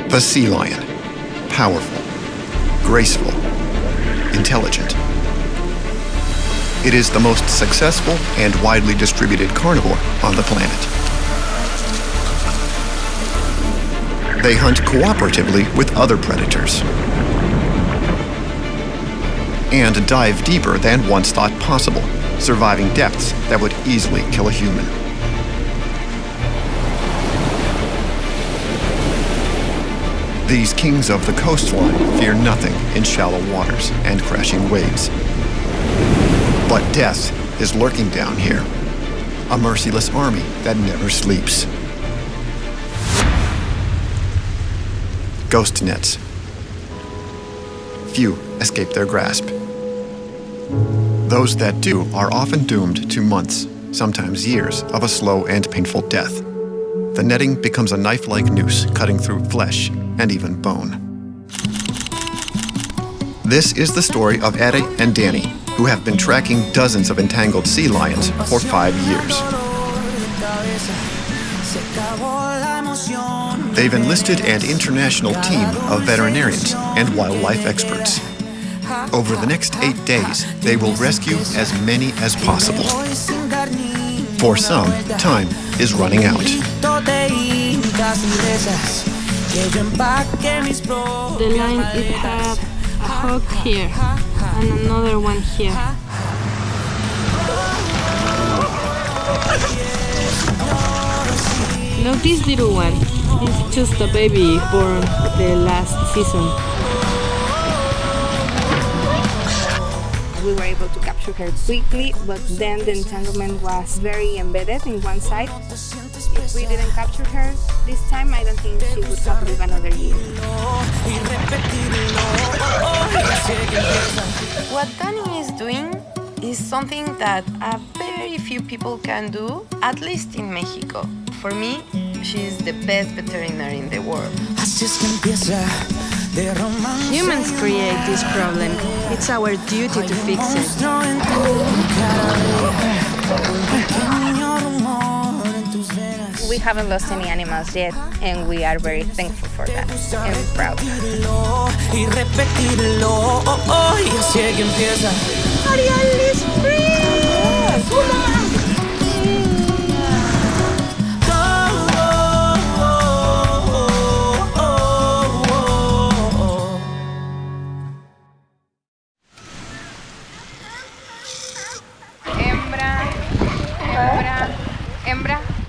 The sea lion. Powerful, graceful, intelligent. It is the most successful and widely distributed carnivore on the planet. They hunt cooperatively with other predators and dive deeper than once thought possible, surviving depths that would easily kill a human. These kings of the coastline fear nothing in shallow waters and crashing waves. But death is lurking down here, a merciless army that never sleeps. Ghost nets. Few escape their grasp. Those that do are often doomed to months, sometimes years, of a slow and painful death. The netting becomes a knife-like noose cutting through flesh and even bone. This is the story of Ere and Danny, who have been tracking dozens of entangled sea lions for 5 years. They've enlisted an international team of veterinarians and wildlife experts. Over the next 8 days, they will rescue as many as possible. For some, time is running out. The line it had a hook here and another one here. Now this little one is just a baby born the last season. We were able to capture her quickly, but then the entanglement was very embedded in one side. If we didn't capture her this time, I don't think she would have lived another year. What Danny is doing is something that very few people can do, at least in Mexico. For me, she's the best veterinarian in the world. Humans create this problem. It's our duty to fix it. We haven't lost any animals yet, and we are very thankful for that and proud. Ariel is free!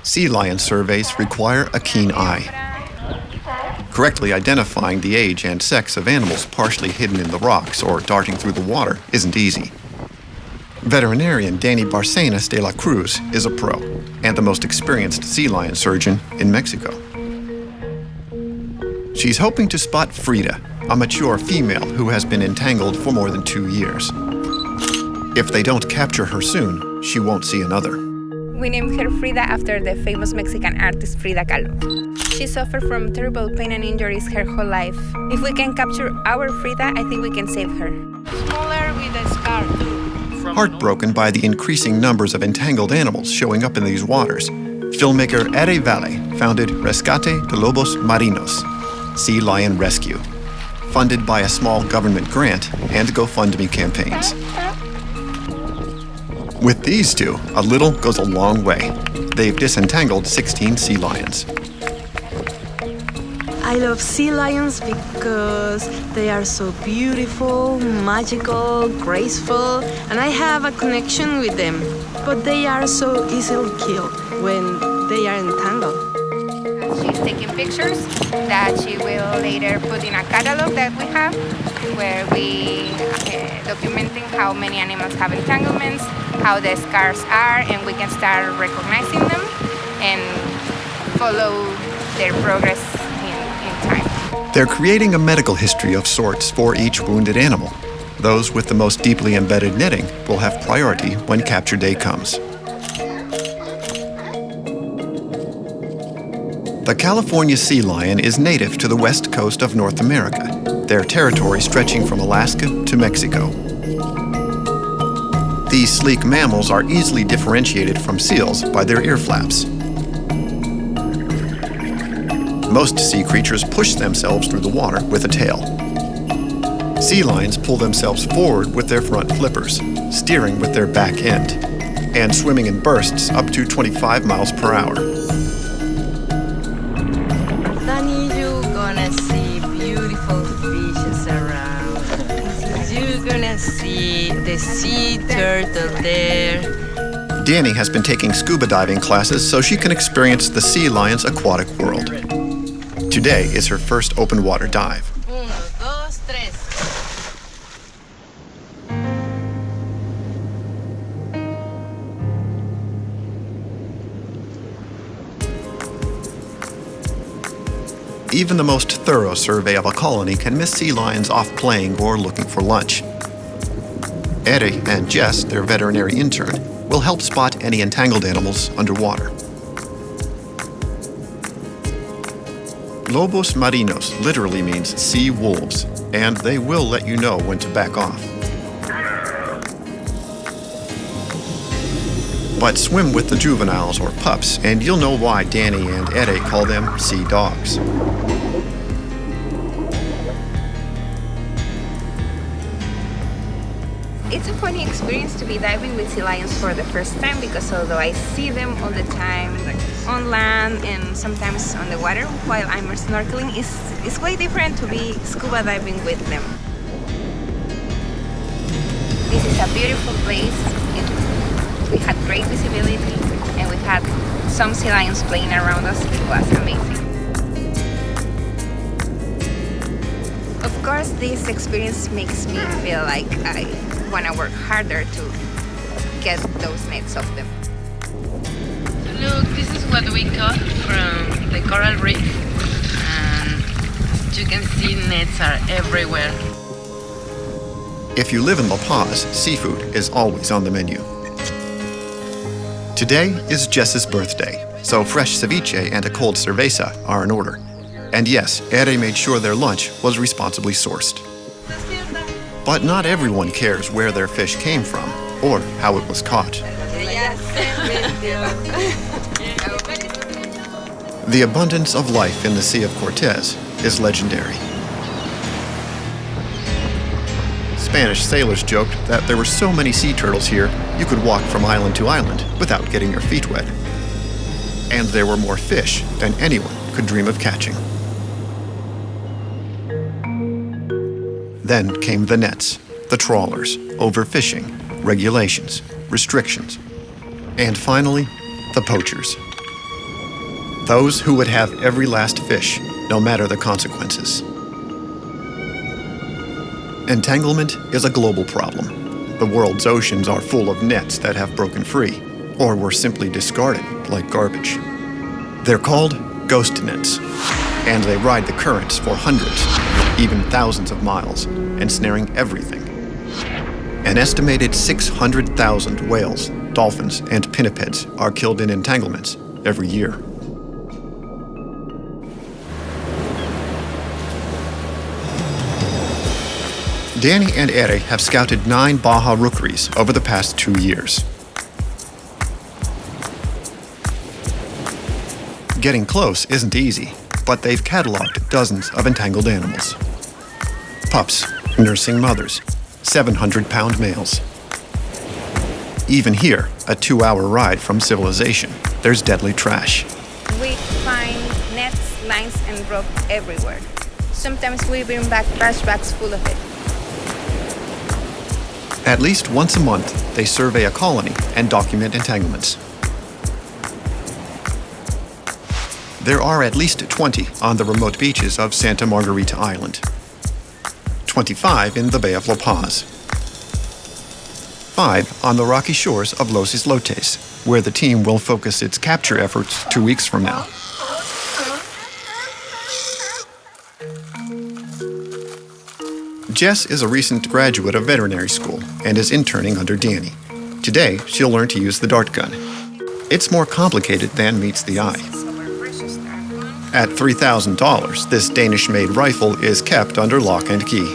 Sea lion surveys require a keen eye. Correctly identifying the age and sex of animals partially hidden in the rocks or darting through the water isn't easy. Veterinarian Dani Barcenas de la Cruz is a pro and the most experienced sea lion surgeon in Mexico. She's hoping to spot Freda, a mature female who has been entangled for more than 2 years. If they don't capture her soon, she won't see another. We named her Freda after the famous Mexican artist Frida Kahlo. She suffered from terrible pain and injuries her whole life. If we can capture our Freda, I think we can save her. Smaller with a scar too. Heartbroken by the increasing numbers of entangled animals showing up in these waters, filmmaker Ere Valle founded Rescate de Lobos Marinos, Sea Lion Rescue, funded by a small government grant and GoFundMe campaigns. With these two, a little goes a long way. They've disentangled 16 sea lions. I love sea lions because they are so beautiful, magical, graceful, and I have a connection with them. But they are so easily killed when they are entangled. She's taking pictures that she will later put in a catalog that we have, where we documenting how many animals have entanglements, how the scars are, and we can start recognizing them and follow their progress in time. They're creating a medical history of sorts for each wounded animal. Those with the most deeply embedded netting will have priority when capture day comes. The California sea lion is native to the west coast of North America, their territory stretching from Alaska to Mexico. These sleek mammals are easily differentiated from seals by their ear flaps. Most sea creatures push themselves through the water with a tail. Sea lions pull themselves forward with their front flippers, steering with their back end, and swimming in bursts up to 25 miles per hour. Danny, you're gonna see beautiful fishes around. You're gonna see the sea turtle there. Danny has been taking scuba diving classes so she can experience the sea lion's aquatic world. Today is her first open water dive. Uno, dos, tres. Even the most thorough survey of a colony can miss sea lions off playing or looking for lunch. Ere and Jess, their veterinary intern, will help spot any entangled animals underwater. Lobos marinos literally means sea wolves, and they will let you know when to back off. But swim with the juveniles or pups, and you'll know why Danny and Ere call them sea dogs. It's a funny experience to be diving with sea lions for the first time, because although I see them all the time on land and sometimes on the water while I'm snorkeling, it's quite different to be scuba diving with them. This is a beautiful place. We had great visibility and we had some sea lions playing around us. It was amazing. Of course, this experience makes me feel like I want to work harder to get those nets off them. Look, this is what we caught from the coral reef. And as you can see, nets are everywhere. If you live in La Paz, seafood is always on the menu. Today is Jess's birthday, so fresh ceviche and a cold cerveza are in order. And yes, Ere made sure their lunch was responsibly sourced. But not everyone cares where their fish came from or how it was caught. The abundance of life in the Sea of Cortez is legendary. Spanish sailors joked that there were so many sea turtles here, you could walk from island to island without getting your feet wet. And there were more fish than anyone could dream of catching. Then came the nets, the trawlers, overfishing, regulations, restrictions, and finally, the poachers. Those who would have every last fish, no matter the consequences. Entanglement is a global problem. The world's oceans are full of nets that have broken free, or were simply discarded like garbage. They're called ghost nets, and they ride the currents for hundreds, even thousands of miles, ensnaring everything. An estimated 600,000 whales, dolphins, and pinnipeds are killed in entanglements every year. Danny and Ere have scouted 9 Baja rookeries over the past 2 years. Getting close isn't easy, but they've cataloged dozens of entangled animals. Pups, nursing mothers, 700-pound males. Even here, a 2-hour ride from civilization, there's deadly trash. We find nets, lines, and rope everywhere. Sometimes we bring back trash bags full of it. At least once a month, they survey a colony and document entanglements. There are at least 20 on the remote beaches of Santa Margarita Island, 25 in the Bay of La Paz, 5 on the rocky shores of Los Islotes, where the team will focus its capture efforts 2 weeks from now. Jess is a recent graduate of veterinary school and is interning under Danny. Today, she'll learn to use the dart gun. It's more complicated than meets the eye. At $3,000, this Danish-made rifle is kept under lock and key.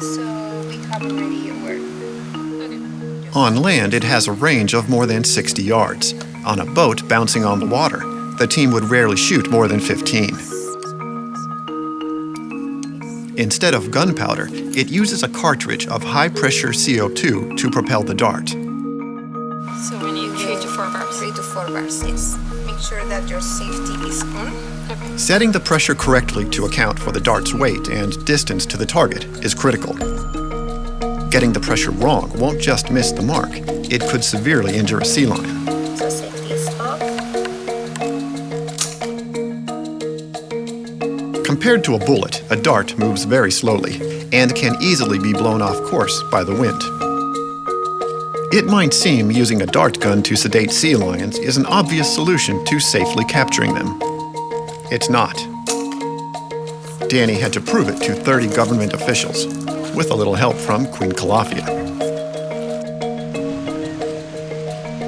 So we have already your work. On land, it has a range of more than 60 yards. On a boat bouncing on the water, the team would rarely shoot more than 15. Instead of gunpowder, it uses a cartridge of high-pressure CO2 to propel the dart. So we need 3 to 4 bars. 3 to 4 bars, yes. Make sure that your safety is on. Okay. Setting the pressure correctly to account for the dart's weight and distance to the target is critical. Getting the pressure wrong won't just miss the mark, it could severely injure a sea lion. So safety is off. Compared to a bullet, a dart moves very slowly and can easily be blown off course by the wind. It might seem using a dart gun to sedate sea lions is an obvious solution to safely capturing them. It's not. Danny had to prove it to 30 government officials, with a little help from Queen Colafia.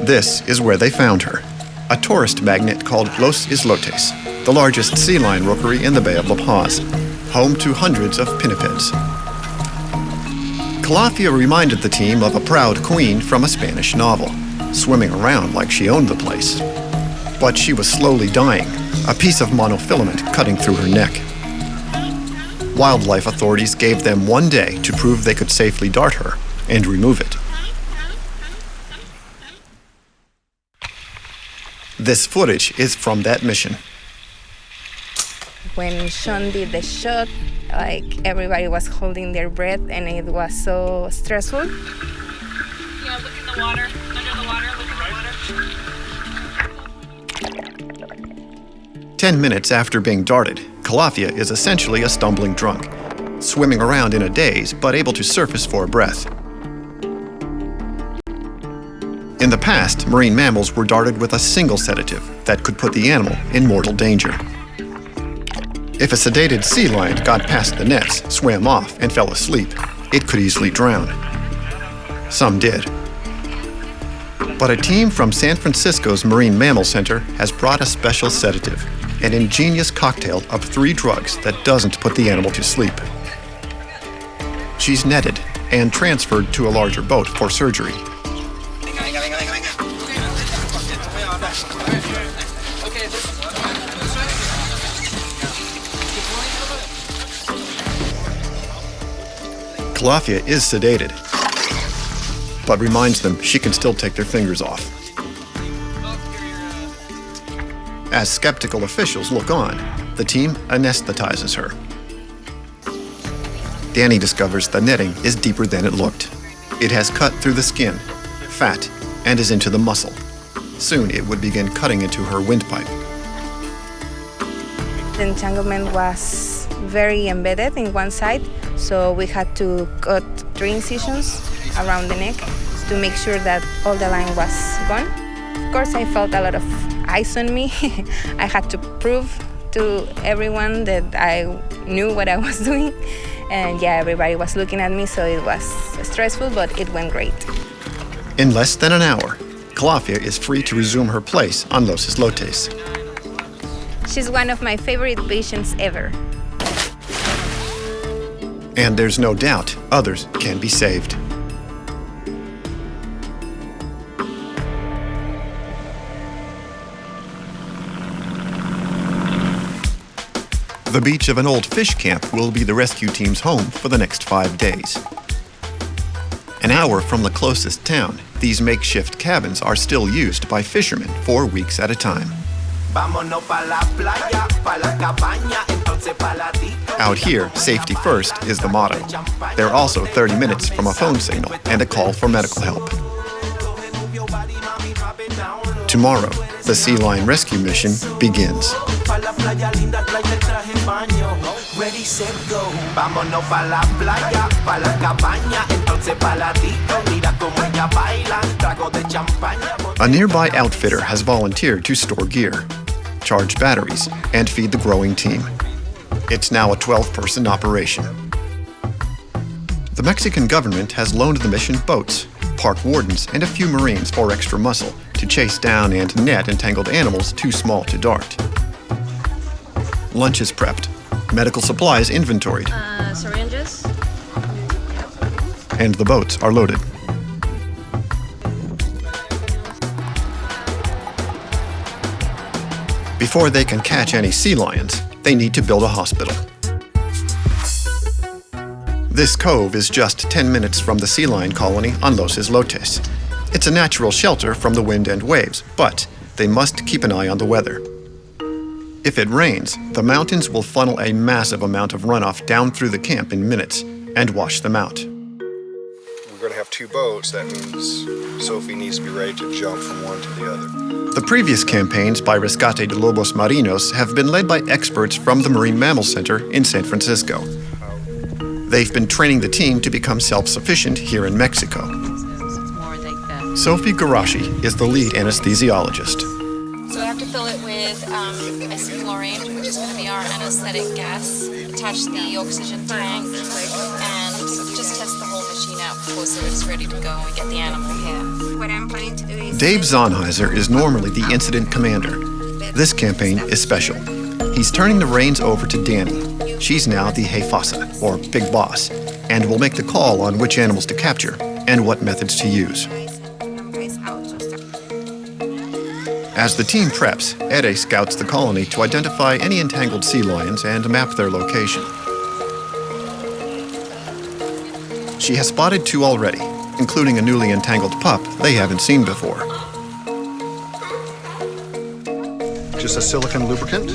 This is where they found her, a tourist magnet called Los Islotes, the largest sea lion rookery in the Bay of La Paz, home to hundreds of pinnipeds. Colafia reminded the team of a proud queen from a Spanish novel, swimming around like she owned the place. But she was slowly dying, a piece of monofilament cutting through her neck. Wildlife authorities gave them 1 day to prove they could safely dart her and remove it. This footage is from that mission. When Sean did the shot, like everybody was holding their breath and it was so stressful. Yeah, look in the water, under the water, look in the water. 10 minutes after being darted, Colafia is essentially a stumbling drunk, swimming around in a daze but able to surface for a breath. In the past, marine mammals were darted with a single sedative that could put the animal in mortal danger. If a sedated sea lion got past the nets, swam off, and fell asleep, it could easily drown. Some did. But a team from San Francisco's Marine Mammal Center has brought a special sedative, an ingenious cocktail of 3 drugs that doesn't put the animal to sleep. She's netted and transferred to a larger boat for surgery. Colafia is sedated, but reminds them she can still take their fingers off. As skeptical officials look on, the team anesthetizes her. Danny discovers the netting is deeper than it looked. It has cut through the skin, fat, and is into the muscle. Soon it would begin cutting into her windpipe. The entanglement was very embedded in one side, so we had to cut 3 incisions around the neck to make sure that all the line was gone. Of course, I felt a lot of eyes on me. I had to prove to everyone that I knew what I was doing. And yeah, everybody was looking at me, so it was stressful, but it went great. In less than an hour, Colafia is free to resume her place on Los Islotes. She's one of my favorite patients ever. And there's no doubt others can be saved. The beach of an old fish camp will be the rescue team's home for the next 5 days. An hour from the closest town, these makeshift cabins are still used by fishermen for weeks at a time. Out here, safety first is the motto. They're also 30 minutes from a phone signal and a call for medical help. Tomorrow, the sea lion rescue mission begins. A nearby outfitter has volunteered to store gear, charge batteries, and feed the growing team. It's now a 12-person operation. The Mexican government has loaned the mission boats, park wardens, and a few Marines for extra muscle to chase down and net entangled animals too small to dart. Lunch is prepped, medical supplies inventoried, Syringes? and the boats are loaded. Before they can catch any sea lions, they need to build a hospital. This cove is just 10 minutes from the sea lion colony on Los Islotes. It's a natural shelter from the wind and waves, but they must keep an eye on the weather. If it rains, the mountains will funnel a massive amount of runoff down through the camp in minutes and wash them out. We're going to have two boats. That means Sophie needs to be ready to jump from one to the other. The previous campaigns by Rescate de Lobos Marinos have been led by experts from the Marine Mammal Center in San Francisco. They've been training the team to become self-sufficient here in Mexico. Sophie Garashi is the lead anesthesiologist. So I have to fill it with isochlorine, which is going to be our anesthetic gas, attach the oxygen tank, and just test the whole machine out before so it's ready to go and get the animal here. What I'm planning to do is... Dave Zonheiser is normally the incident commander. This campaign is special. He's turning the reins over to Danny. She's now the jefasa, or big boss, and will make the call on which animals to capture and what methods to use. As the team preps, Ere scouts the colony to identify any entangled sea lions and map their location. She has spotted two already, including a newly entangled pup they haven't seen before. Just a silicone lubricant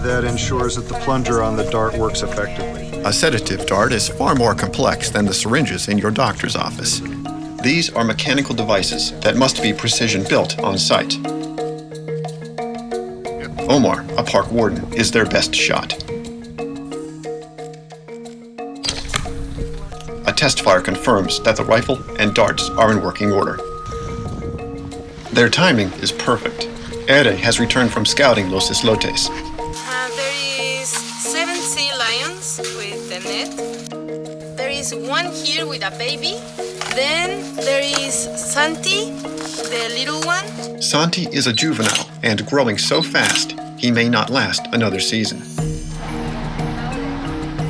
that ensures that the plunger on the dart works effectively. A sedative dart is far more complex than the syringes in your doctor's office. These are mechanical devices that must be precision-built on site. Omar, a park warden, is their best shot. A test fire confirms that the rifle and darts are in working order. Their timing is perfect. Ere has returned from scouting Los Islotes. There is 7 sea lions with the net. There is one here with a baby. Then there is Santi, the little one. Santi is a juvenile and growing so fast he may not last another season.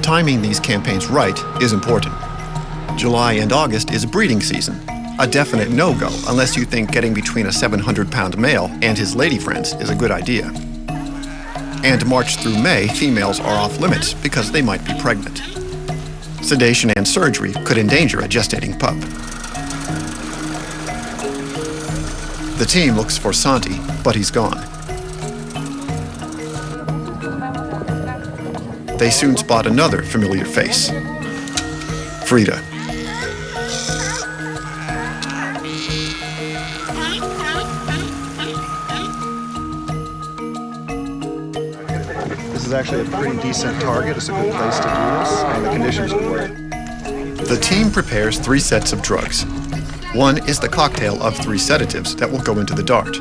Timing these campaigns right is important. July and August is breeding season, a definite no-go unless you think getting between a 700-pound male and his lady friends is a good idea. And March through May, females are off limits because they might be pregnant. Sedation and surgery could endanger a gestating pup. The team looks for Santi, but he's gone. They soon spot another familiar face. Freda. This is actually a pretty decent target. It's a good place to do this, and the conditions are great. The team prepares 3 sets of drugs. One is the cocktail of 3 sedatives that will go into the dart.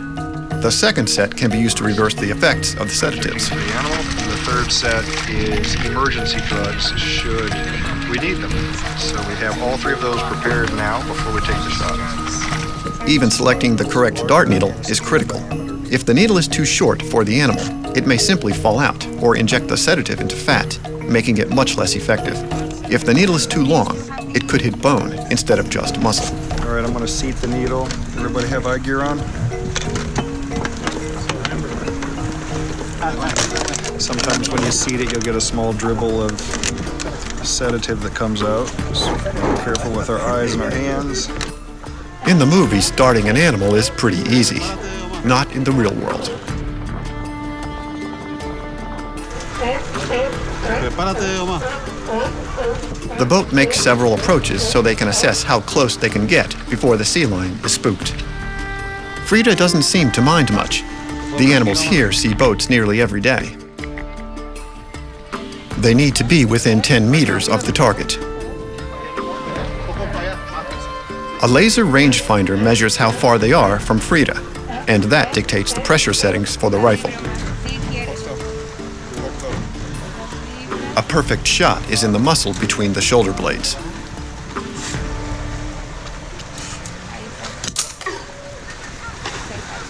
The second set can be used to reverse the effects of the sedatives. The animal. And the third set is emergency drugs should we need them. So we have all 3 of those prepared now before we take the shot. Even selecting the correct dart needle is critical. If the needle is too short for the animal, it may simply fall out or inject the sedative into fat, making it much less effective. If the needle is too long, it could hit bone instead of just muscle. All right, I'm going to seat the needle. Everybody have eye gear on? Sometimes when you seat it, you'll get a small dribble of sedative that comes out. So be careful with our eyes and our hands. In the movies, darting an animal is pretty easy. Not in the real world. The boat makes several approaches so they can assess how close they can get before the sea lion is spooked. Freda doesn't seem to mind much. The animals here see boats nearly every day. They need to be within 10 meters of the target. A laser rangefinder measures how far they are from Freda, and that dictates the pressure settings for the rifle. A perfect shot is in the muscle between the shoulder blades.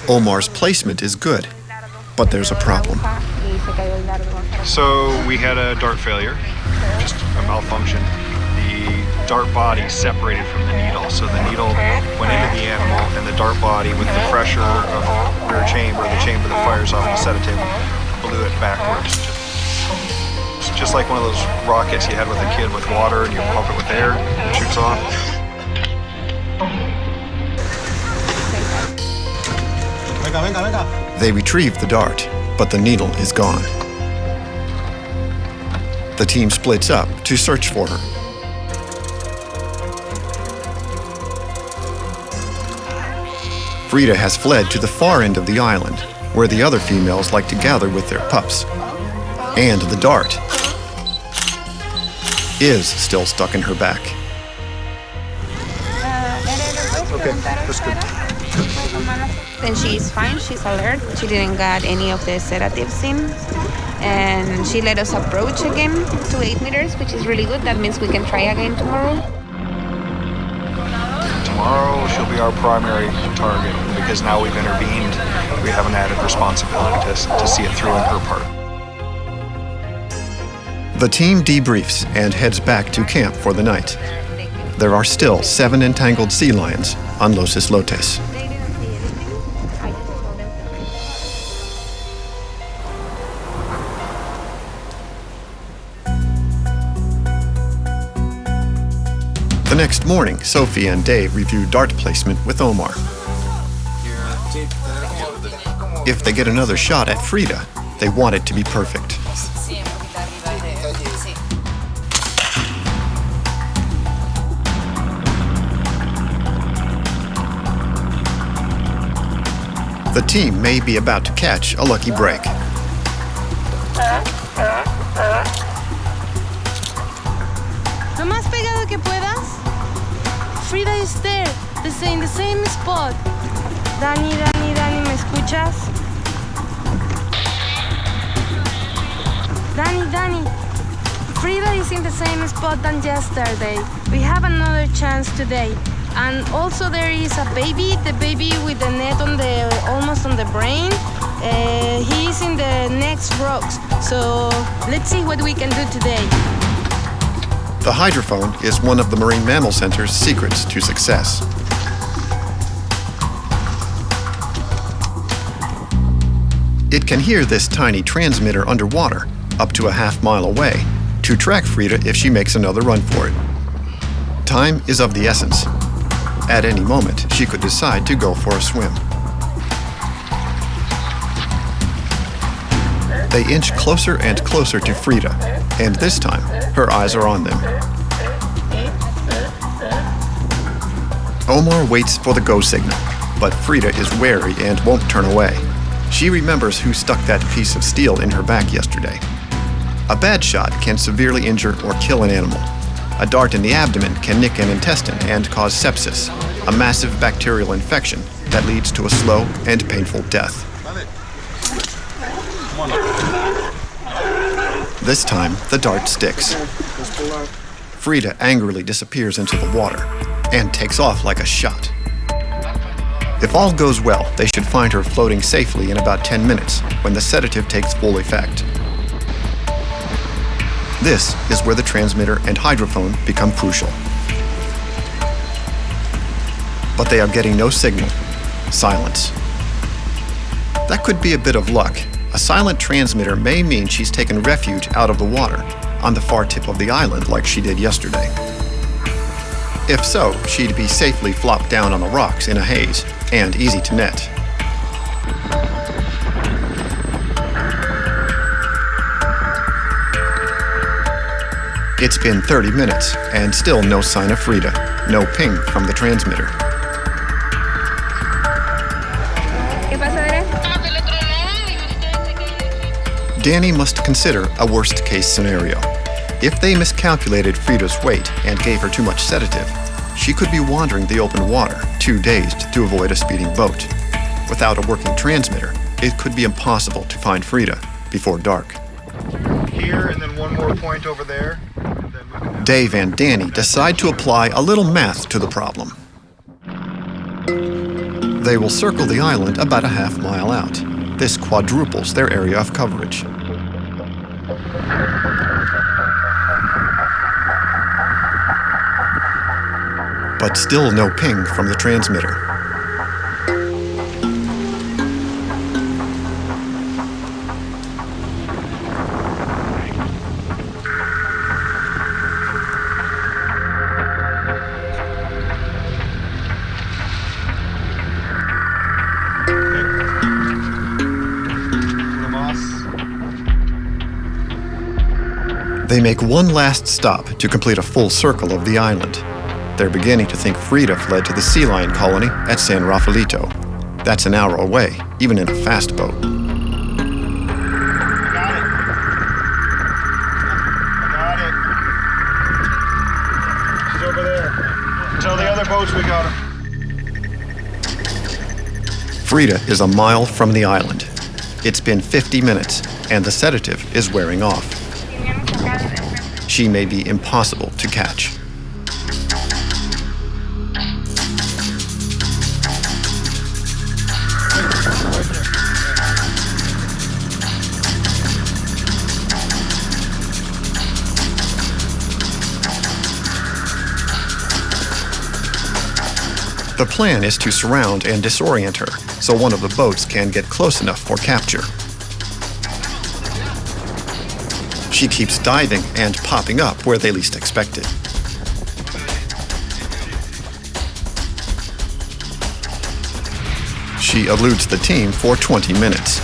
Omar's placement is good, but there's a problem. So we had a dart failure, just a malfunction. The dart body separated from the needle, so the needle went into the animal, and the dart body, with the pressure of the chamber that fires off the sedative, blew it backwards. So just like one of those rockets you had with a kid with water and you pump it with air, it shoots off. They retrieve the dart, but the needle is gone. The team splits up to search for her. Freda has fled to the far end of the island, where the other females like to gather with their pups. And the dart is still stuck in her back. Okay, that's good. Then she's fine, she's alert. She didn't got any of the sedatives in. And she let us approach again to 8 meters, which is really good. That means we can try again tomorrow. Tomorrow she'll be our primary target because now we've intervened. We have an added responsibility to see it through in her part. The team debriefs and heads back to camp for the night. There are still 7 entangled sea lions on Los Islotes. The next morning, Sophie and Dave review dart placement with Omar. If they get another shot at Freda, they want it to be perfect. The team may be about to catch a lucky break. Lo más pegado que puedas. Freda is there, in the same spot. Dani, ¿me escuchas? Dani, Freda is in the same spot than yesterday. We have another chance today. And also there is a baby, the baby with the net on almost on the brain. He's in the next rocks. So let's see what we can do today. The hydrophone is one of the Marine Mammal Center's secrets to success. It can hear this tiny transmitter underwater, up to a half-mile away, to track Freda if she makes another run for it. Time is of the essence. At any moment, she could decide to go for a swim. They inch closer and closer to Freda, and this time, her eyes are on them. Omar waits for the go signal, but Freda is wary and won't turn away. She remembers who stuck that piece of steel in her back yesterday. A bad shot can severely injure or kill an animal. A dart in the abdomen can nick an intestine and cause sepsis, a massive bacterial infection that leads to a slow and painful death. This time, the dart sticks. Freda angrily disappears into the water and takes off like a shot. If all goes well, they should find her floating safely in about 10 minutes when the sedative takes full effect. This is where the transmitter and hydrophone become crucial. But they are getting no signal. Silence. That could be a bit of luck. A silent transmitter may mean she's taken refuge out of the water, on the far tip of the island like she did yesterday. If so, she'd be safely flopped down on the rocks in a haze, and easy to net. It's been 30 minutes, and still no sign of Freda, no ping from the transmitter. Danny must consider a worst-case scenario. If they miscalculated Freda's weight and gave her too much sedative, she could be wandering the open water, too dazed to avoid a speeding boat. Without a working transmitter, it could be impossible to find Freda before dark. Here, and then one more point over there. Dave and Danny decide to apply a little math to the problem. They will circle the island about a half-mile out. This quadruples their area of coverage. But still no ping from the transmitter. They make one last stop to complete a full circle of the island. They're beginning to think Freda fled to the sea lion colony at San Rafaelito. That's an hour away, even in a fast boat. Over there. Tell the other boats we got her. Freda is a mile from the island. It's been 50 minutes, and the sedative is wearing off. She may be impossible to catch. The plan is to surround and disorient her, so one of the boats can get close enough for capture. She keeps diving and popping up where they least expect it. She eludes the team for 20 minutes.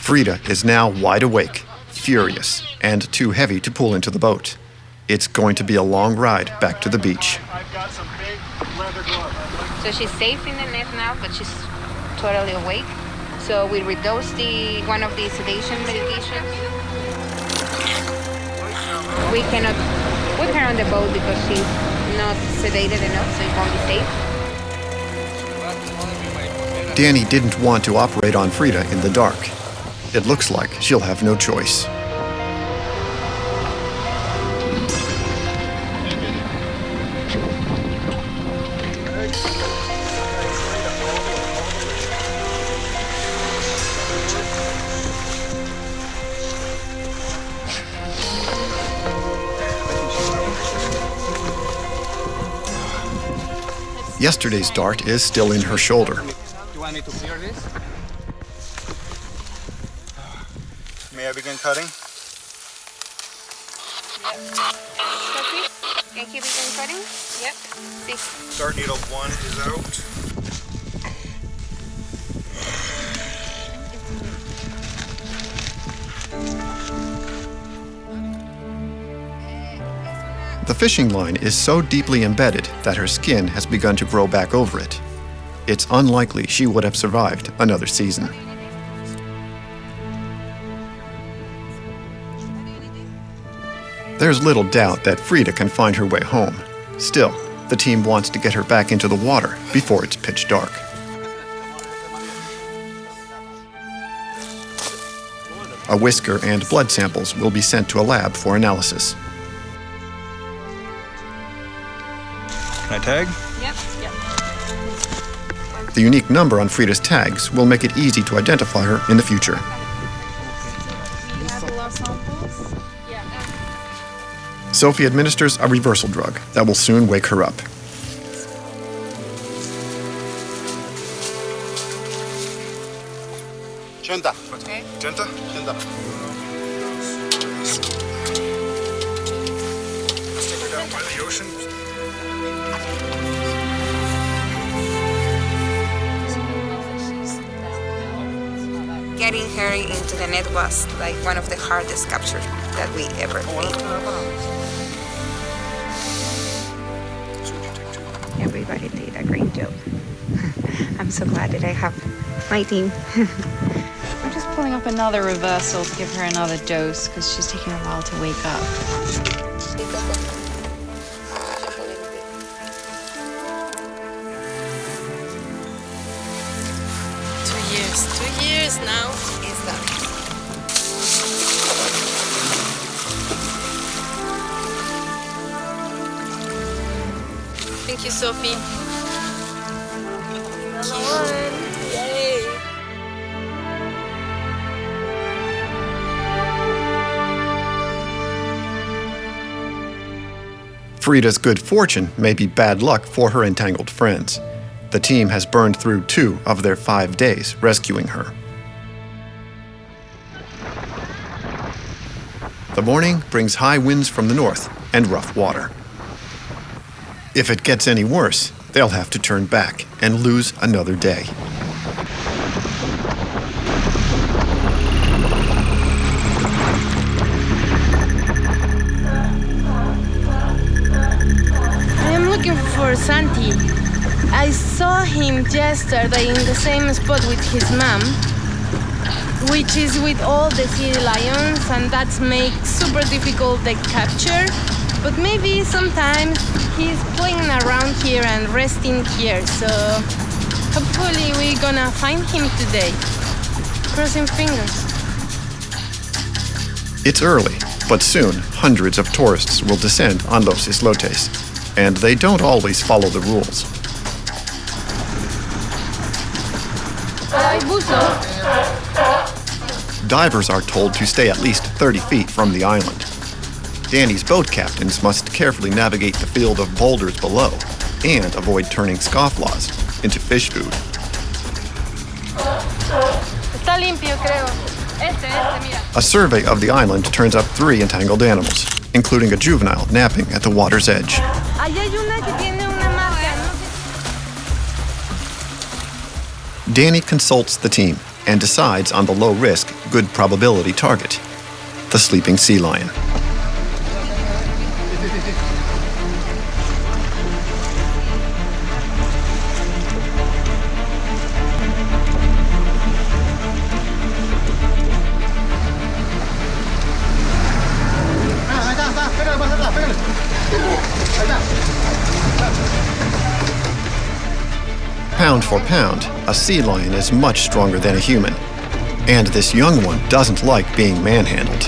Freda is now wide awake, furious, and too heavy to pull into the boat. It's going to be a long ride back to the beach. I've got some big leather gloves. So she's safe in the net now, but she's totally awake. So we redose one of the sedation medications. We cannot put her on the boat because she's not sedated enough, so it won't be safe. Danny didn't want to operate on Freda in the dark. It looks like she'll have no choice. Yesterday's dart is still in her shoulder. You want me to clear this? May I begin cutting? Sophie, can you begin cutting? Yep. See. Dart needle 1 is out. The fishing line is so deeply embedded that her skin has begun to grow back over it. It's unlikely she would have survived another season. There's little doubt that Freda can find her way home. Still, the team wants to get her back into the water before it's pitch dark. A whisker and blood samples will be sent to a lab for analysis. Can I tag? Yep. The unique number on Freda's tags will make it easy to identify her in the future. Sophie administers a reversal drug that will soon wake her up. Chenta. Okay. Chenta? Chenta. Let's take her down by the ocean. Getting her into the net was like one of the hardest captures that we ever made. Everybody did a great job. I'm so glad that I have my team. I'm just pulling up another reversal to give her another dose because she's taking a while to wake up. 2 years now is done. Thank you, Sophie. Yay! Freda's good fortune may be bad luck for her entangled friends. The team has burned through 2 of their 5 days rescuing her. The morning brings high winds from the north and rough water. If it gets any worse, they'll have to turn back and lose another day. I am looking for Santi. I saw him yesterday in the same spot with his mom, which is with all the sea lions, and that makes super difficult the capture. But maybe sometimes he's playing around here and resting here, so hopefully we're gonna find him today. Crossing fingers. It's early, but soon hundreds of tourists will descend on Los Islotes, and they don't always follow the rules. Divers are told to stay at least 30 feet from the island. Danny's boat captains must carefully navigate the field of boulders below and avoid turning scofflaws into fish food. Está limpio, creo. Mira. A survey of the island turns up 3 entangled animals, including a juvenile napping at the water's edge. Allá hay una que tiene una marca, ¿no? Danny consults the team and decides on the low-risk, good-probability target, the sleeping sea lion. Pound for pound, a sea lion is much stronger than a human, and this young one doesn't like being manhandled.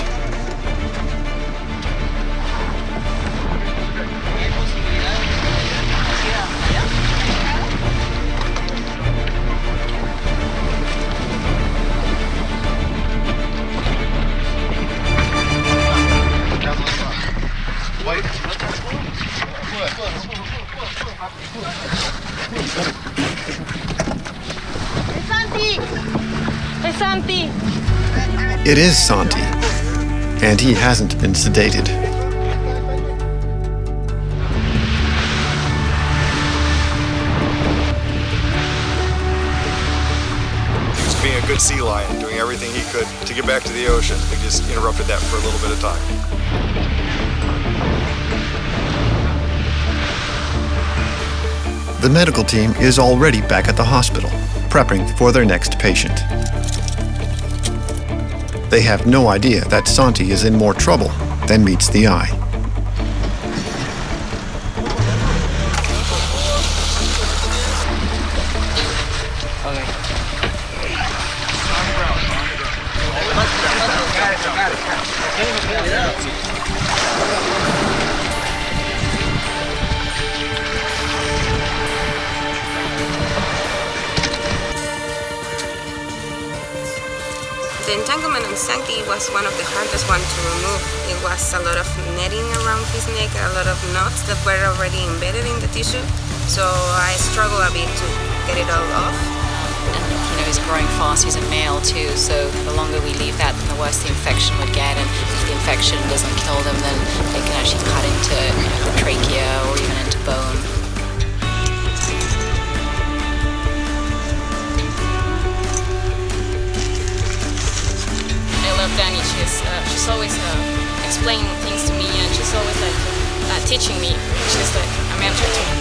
Hey, Santi! It is Santi, and he hasn't been sedated. Just being a good sea lion, doing everything he could to get back to the ocean. They just interrupted that for a little bit of time. The medical team is already back at the hospital, prepping for their next patient. They have no idea that Santi is in more trouble than meets the eye. The entanglement on Santi was one of the hardest ones to remove. It was a lot of netting around his neck, a lot of knots that were already embedded in the tissue. So I struggle a bit to get it all off. And he's growing fast, he's a male too, so the longer we leave that, the worse the infection would get. And if the infection doesn't kill them, then they can actually cut into the trachea or even into bone. Danny, she's always explaining things to me, and she's always teaching me. She's like a mentor to me.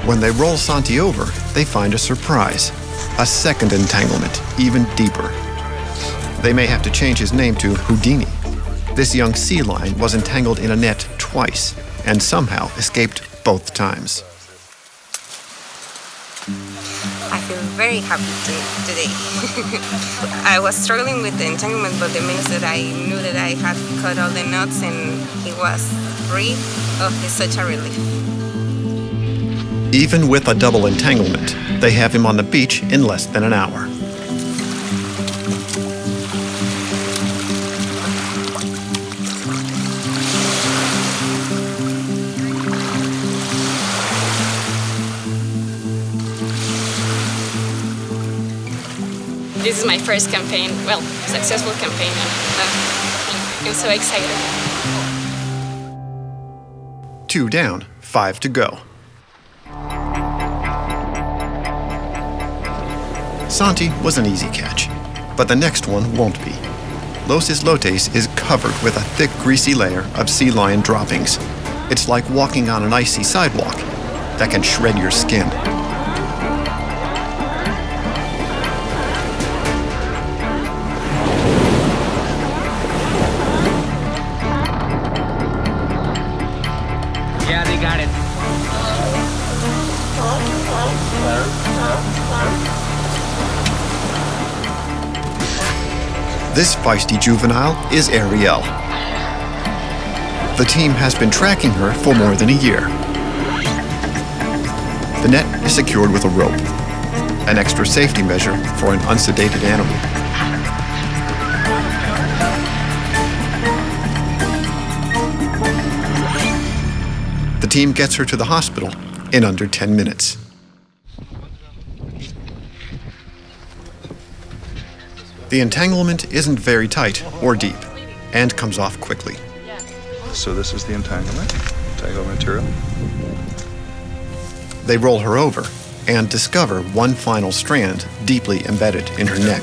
When they roll Santi over, they find a surprise. A second entanglement, even deeper. They may have to change his name to Houdini. This young sea lion was entangled in a net twice and somehow escaped both times. I feel very happy today. I was struggling with the entanglement, but the minute that I knew that I had cut all the knots and he was free, it's such a relief. Even with a double entanglement, they have him on the beach in less than an hour. this is my first campaign, well, successful campaign, and I'm so excited. 2 down, 5 to go. Santi was an easy catch, but the next one won't be. Los Islotes is covered with a thick, greasy layer of sea lion droppings. It's like walking on an icy sidewalk that can shred your skin. Yeah, they got it. This feisty juvenile is Ariel. The team has been tracking her for more than a year. The net is secured with a rope, an extra safety measure for an unsedated animal. The team gets her to the hospital in under 10 minutes. The entanglement isn't very tight or deep and comes off quickly. So this is the entanglement material. They roll her over and discover one final strand deeply embedded in her neck.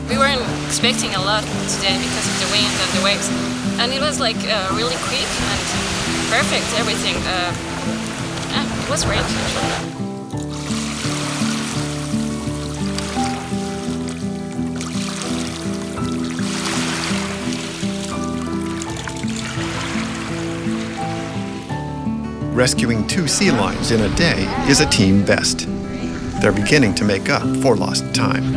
We weren't expecting a lot today because of the wind and the waves, and it was like really quick and perfect, everything. Yeah, it was great actually. Rescuing 2 sea lions in a day is a team best. They're beginning to make up for lost time.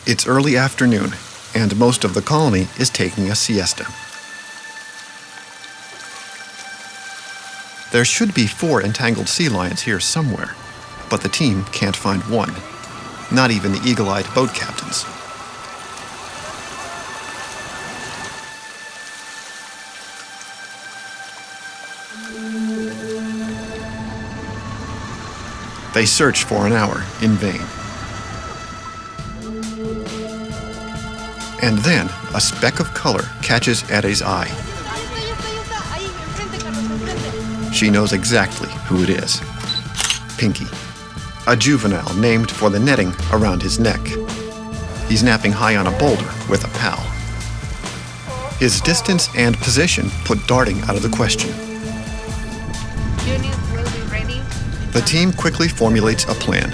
It's early afternoon, and most of the colony is taking a siesta. There should be 4 entangled sea lions here somewhere, but the team can't find one. Not even the eagle-eyed boat captains. They search for an hour in vain. And then a speck of color catches Ere's eye. She knows exactly who it is. Pinky, a juvenile named for the netting around his neck. He's napping high on a boulder with a pal. His distance and position put darting out of the question. Unit will be ready. The team quickly formulates a plan.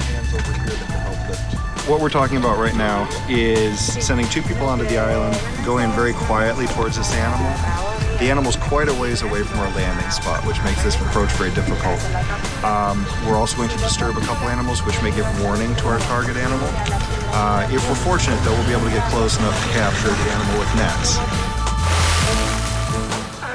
What we're talking about right now is sending 2 people onto the island, going very quietly towards this animal. The animal's quite a ways away from our landing spot, which makes this approach very difficult. We're also going to disturb a couple animals, which may give warning to our target animal. If we're fortunate, though, we'll be able to get close enough to capture the animal with nets.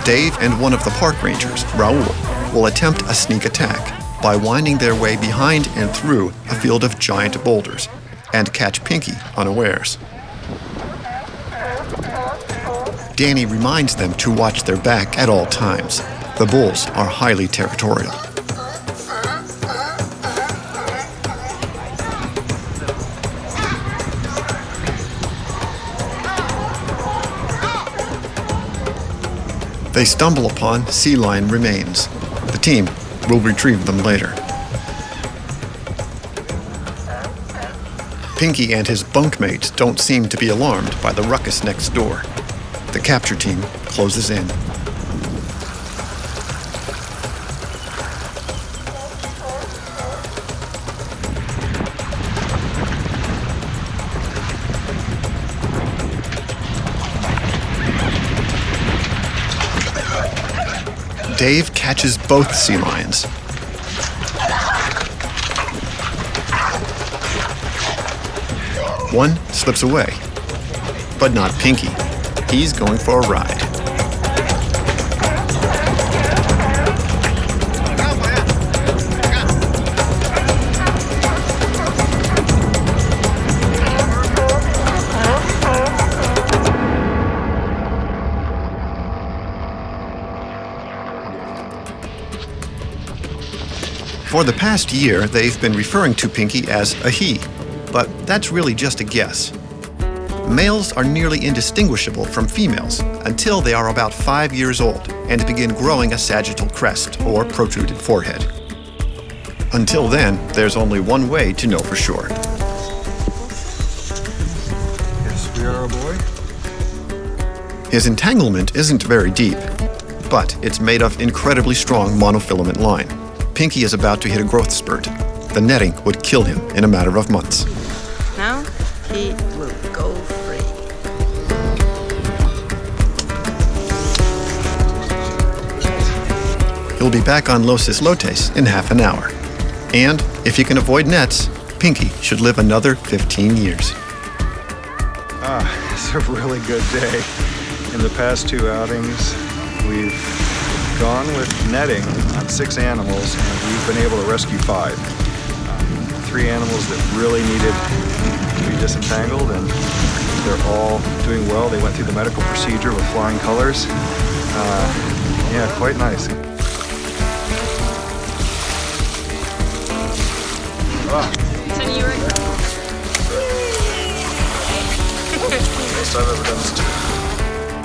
Dave and one of the park rangers, Raul, will attempt a sneak attack by winding their way behind and through a field of giant boulders and catch Pinky unawares. Danny reminds them to watch their back at all times. The bulls are highly territorial. They stumble upon sea lion remains. The team will retrieve them later. Pinky and his bunkmates don't seem to be alarmed by the ruckus next door. The capture team closes in. Dave catches both sea lions. One slips away, but not Pinky. He's going for a ride. For the past year, they've been referring to Pinky as a he, but that's really just a guess. Males are nearly indistinguishable from females until they are about 5 years old and begin growing a sagittal crest or protruded forehead. Until then, there's only one way to know for sure. Yes, we are a boy. His entanglement isn't very deep, but it's made of incredibly strong monofilament line. Pinky is about to hit a growth spurt. The netting would kill him in a matter of months. Now he will go free. He'll be back on Los Islotes in half an hour. And if he can avoid nets, Pinky should live another 15 years. It's a really good day. In the past 2 outings, we've gone with netting on 6 animals, and we've been able to rescue 5. 3 animals that really needed to be disentangled, and they're all doing well. They went through the medical procedure with flying colors. Yeah, quite nice. Best I've ever done is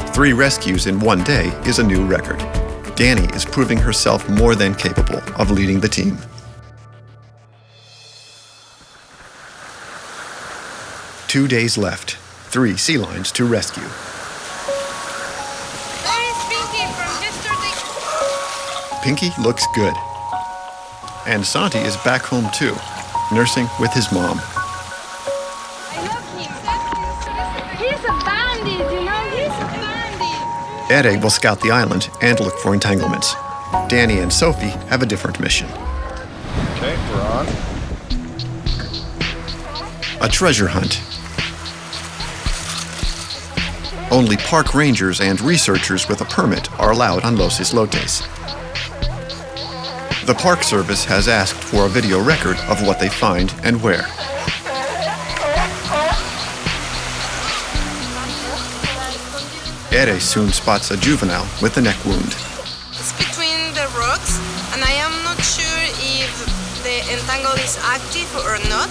2. 3 rescues in one day is a new record. Danny is proving herself more than capable of leading the team. Two days left, 3 sea lions to rescue. There is Pinky from yesterday. Pinky looks good. And Santi is back home too, nursing with his mom. I love him. He's a bandit, you know? He's a bandit. Ere will scout the island and look for entanglements. Danny and Sophie have a different mission. Okay, we're on. A treasure hunt. Only park rangers and researchers with a permit are allowed on Los Islotes. The Park Service has asked for a video record of what they find and where. Ere soon spots a juvenile with a neck wound. It's between the rocks, and I am not sure if the entangle is active or not.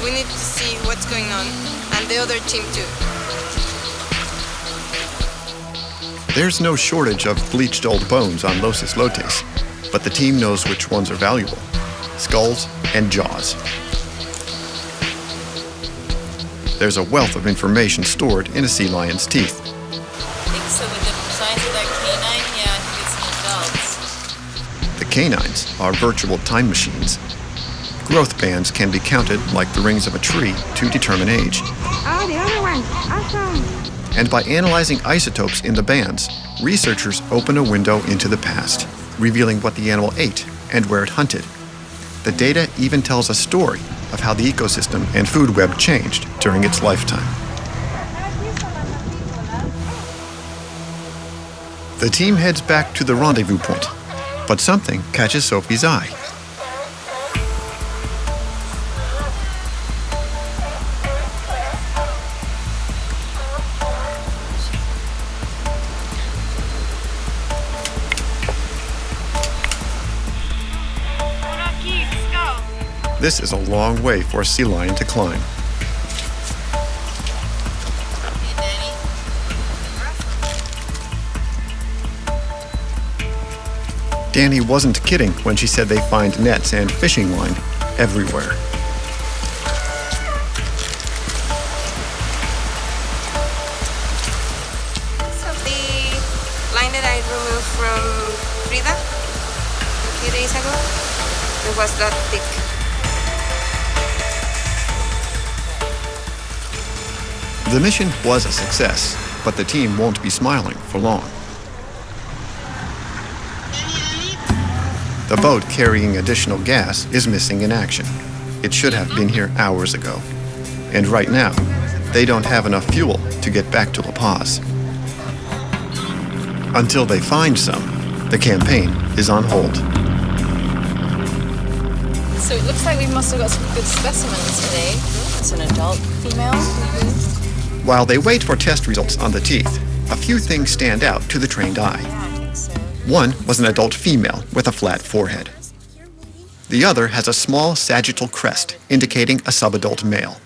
We need to see what's going on, and the other team too. There's no shortage of bleached old bones on Los Islotes, but the team knows which ones are valuable: skulls and jaws. There's a wealth of information stored in a sea lion's teeth. I think so, with the size of that canine, yeah, I think it's in adults. The canines are virtual time machines. Growth bands can be counted like the rings of a tree to determine age. Oh, the other one. Awesome. And by analyzing isotopes in the bands, researchers open a window into the past, revealing what the animal ate and where it hunted. The data even tells a story of how the ecosystem and food web changed during its lifetime. The team heads back to the rendezvous point, but something catches Sophie's eye. This is a long way for a sea lion to climb. Danny wasn't kidding when she said they find nets and fishing line everywhere. So the line that I removed from Freda a few days ago, it was that thick. The mission was a success, but the team won't be smiling for long. The boat carrying additional gas is missing in action. It should have been here hours ago. and right now, they don't have enough fuel to get back to La Paz. Until they find some, the campaign is on hold. So it looks like we must have got some good specimens today. It's an adult female. While they wait for test results on the teeth, a few things stand out to the trained eye. One was an adult female with a flat forehead. The other has a small sagittal crest, indicating a subadult male.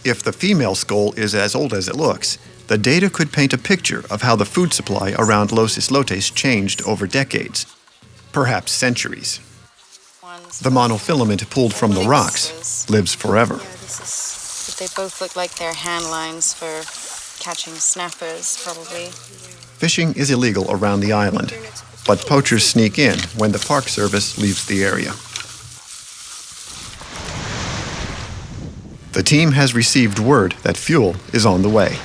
If the female skull is as old as it looks, the data could paint a picture of how the food supply around Los Islotes changed over decades, perhaps centuries. The monofilament pulled from the rocks lives forever. They both look like they're hand lines for catching snappers, probably. Fishing is illegal around the island, but poachers sneak in when the Park Service leaves the area. The team has received word that fuel is on the way.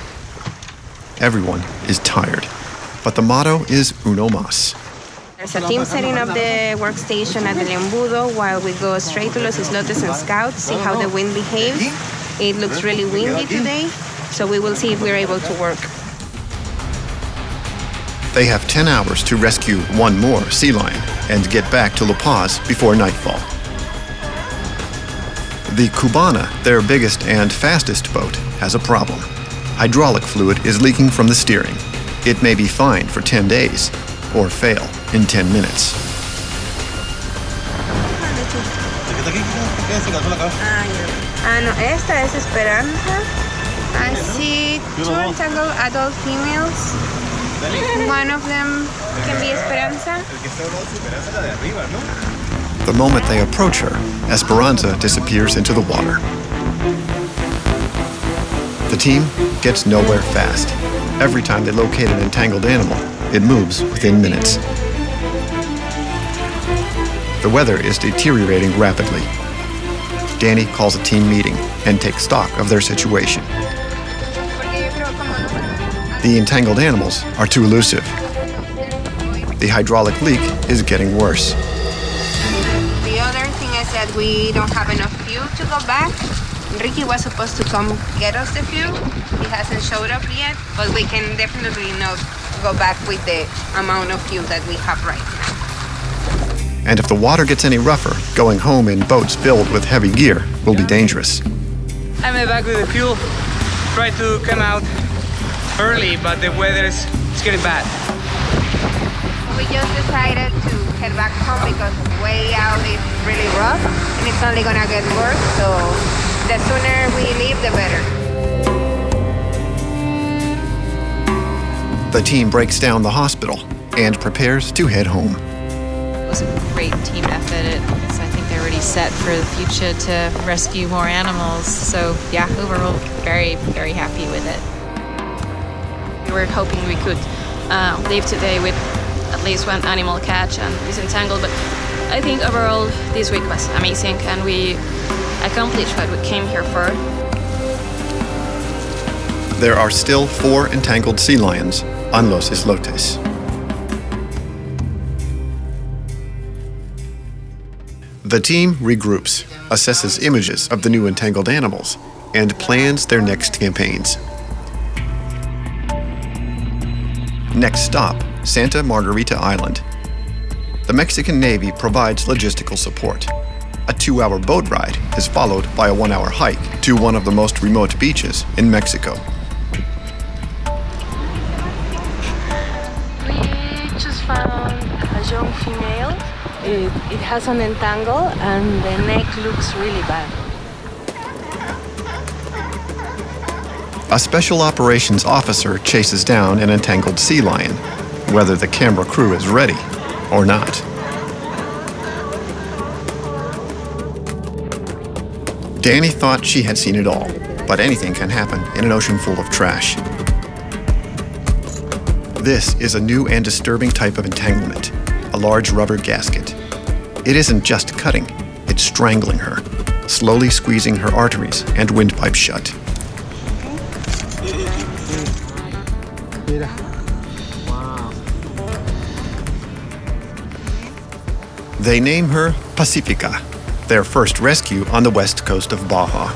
Everyone is tired, but the motto is uno más. There's a team setting up the workstation at the Embudo while we go straight to Los Islotes and scout, see how the wind behaves. It looks really windy today, so we will see if we're able to work. They have 10 hours to rescue one more sea lion and get back to La Paz before nightfall. The Cubana, their biggest and fastest boat, has a problem. Hydraulic fluid is leaking from the steering. It may be fine for 10 days or fail in 10 minutes. Esta es Esperanza. I see 2 entangled adult females. One of them can be Esperanza. The moment they approach her, Esperanza disappears into the water. The team gets nowhere fast. Every time they locate an entangled animal, it moves within minutes. The weather is deteriorating rapidly. Danny calls a team meeting and takes stock of their situation. The entangled animals are too elusive. The hydraulic leak is getting worse. The other thing is that we don't have enough fuel to go back. Ricky was supposed to come get us the fuel. He hasn't showed up yet, but we can definitely not go back with the amount of fuel that we have right now. And if the water gets any rougher, going home in boats filled with heavy gear will be dangerous. I'm back with the fuel. Try to come out early, but the weather is getting bad. We just decided to head back home because way out is really rough and it's only gonna get worse, so the sooner we leave, the better. The team breaks down the hospital and prepares to head home. It was a great team effort. So I think they're already set for the future to rescue more animals. So yeah, overall, very, very happy with it. We were hoping we could leave today with at least one animal catch and disentangle, but I think overall this week was amazing and we accomplished what we came here for. There are still 4 entangled sea lions on Los Islotes. The team regroups, assesses images of the new entangled animals, and plans their next campaigns. Next stop, Santa Margarita Island. The Mexican Navy provides logistical support. A 2-hour boat ride is followed by a 1-hour hike to one of the most remote beaches in Mexico. We just found a young female. It has an entangle and the neck looks really bad. A special operations officer chases down an entangled sea lion, whether the camera crew is ready or not. Danny thought she had seen it all, but anything can happen in an ocean full of trash. This is a new and disturbing type of entanglement, a large rubber gasket. It isn't just cutting, it's strangling her, slowly squeezing her arteries and windpipe shut. They name her Pacifica, their first rescue on the west coast of Baja.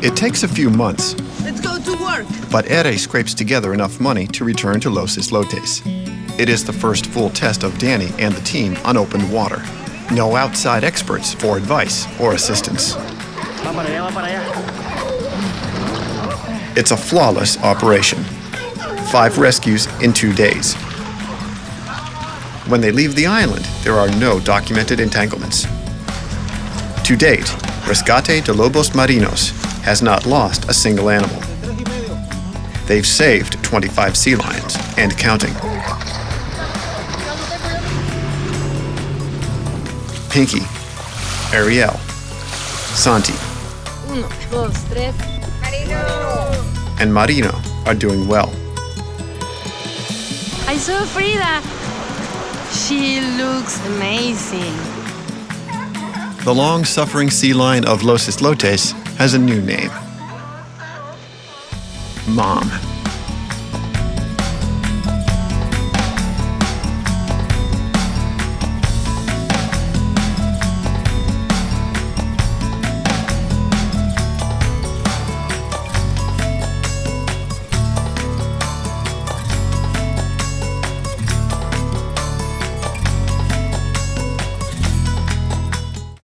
It takes a few months, Let's go to work. but Ere scrapes together enough money to return to Los Islotes. It is the first full test of Danny and the team on open water. No outside experts for advice or assistance. It's a flawless operation. 5 rescues in 2 days. When they leave the island, there are no documented entanglements. To date, Rescate de Lobos Marinos has not lost a single animal. They've saved 25 sea lions and counting. Pinky, Ariel, Santi, Uno, dos, tres. and Marino are doing well. I saw Freda. She looks amazing. The long-suffering sea lion of Los Islotes has a new name. Mom.